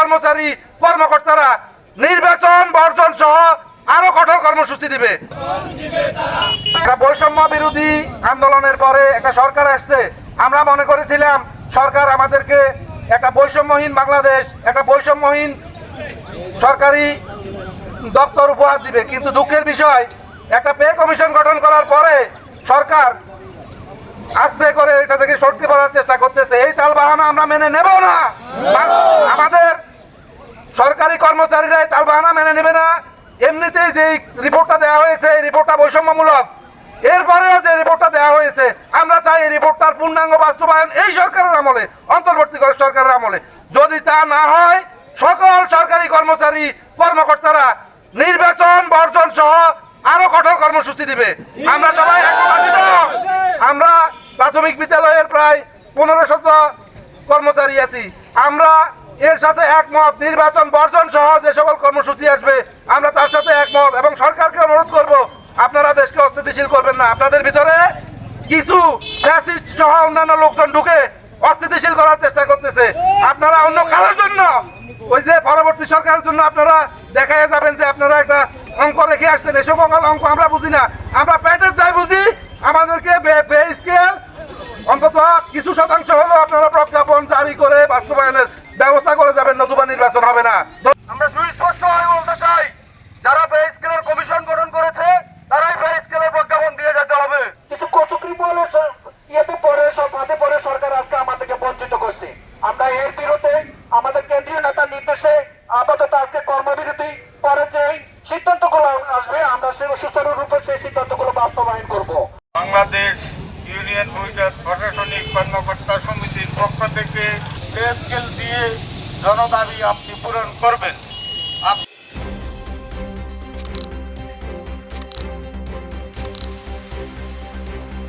কর্মচারী কর্মকর্তারা নির্বাচন বর্জন সহ আরো কঠোর কর্মসূচি দিবে। একটা বৈষম্য বিরোধী আন্দোলনের পরে একটা সরকার আসছে। আমরা মনে করেছিলাম সরকার আমাদেরকে একটা বৈষম্যহীন বাংলাদেশ, একটা বৈষম্যহীন সরকারি দপ্তর উপহার দিবে, কিন্তু দুঃখের বিষয় একটা পে কমিশন গঠন করার পরে সরকার আস্তে করে এটা থেকে সরতে পারার চেষ্টা করতেছে। এই তালবাহানা আমরা মেনে নেব না। আমাদের সরকারি কর্মচারীরা এই তালবাহানা মেনে নেবে না। এমনিতেই যে রিপোর্টটা দেওয়া হয়েছে এই রিপোর্টটা বৈষম্যমূলক। এরপরেও যে রিপোর্টটা দেওয়া হয়েছে আমরা চাই এই রিপোর্টটার পূর্ণাঙ্গ বাস্তবায়ন এই সরকারের আমলে, অন্তর্বর্তীকালীন সরকারের আমলে। যদি তা না হয় সকল সরকারি কর্মচারী কর্মকর্তারা নির্বাচন বর্জন সহ আরো কঠোর কর্মসূচি দিবে। আমরা সবাই একমত। আমরা প্রাথমিক বিদ্যালয়ের প্রায় 1500 কর্মচারী আছি। আমরা এর সাথে একমত। নির্বাচন বর্জন সহ যে সকল কর্মসূচি আসবে আমরা তার সাথে একমত এবং সরকারকে অনুরোধ করব আপনারা দেশকে অস্থিতিশীল করবেন না। আপনাদের ভিতরে কিছু ফ্যাসিস্ট সহ অন্যান্য লোকজন ঢুকে অস্থিতিশীল করার চেষ্টা করতেছে। আপনারা অন্য কারোর জন্য, ওই যে পরবর্তী সরকারের জন্য আপনারা দেখাই যাবেন যে আপনারা একটা অঙ্ক রেখে আসছেন। এসব অঙ্ক আমরা বুঝি না, আমরা পেটের দায় বুঝি। আমাদেরকে পে স্কেল অন্তত কিছু শতাংশ হলেও আপনারা প্রজ্ঞাপন জারি করে বাস্তবায়নের ব্যবস্থা করে যাবেন, নতুবা নির্বাচন হবে না। আমরা সুস্পষ্টভাবে বলতে চাই, যারা পে স্কেলের কমিশন গঠন করেছে তারাই পে স্কেলের প্রজ্ঞাপন দিয়ে যেতে হবে। কিন্তু কতকৃপণের ইয়েতে পরে হাতে পরে সরকার আজকে আমাদেরকে বঞ্চিত করছে। আমরা এর বিরুদ্ধে আমাদের কেন্দ্রীয় নেতার নির্দেশে আপাতত আজকে কর্মবিরতি, পরে যে সিদ্ধান্তগুলো আসবে আমরা সুচারুরূপে সেই সিদ্ধান্তগুলো বাস্তবায়ন করব। বাংলাদেশ ইউনিয়ন পরিষদ প্রশাসনিক কর্মকর্তা সমিতির পক্ষ থেকে পে স্কেল দিয়ে জনদাবি আপনি পূরণ করবেন।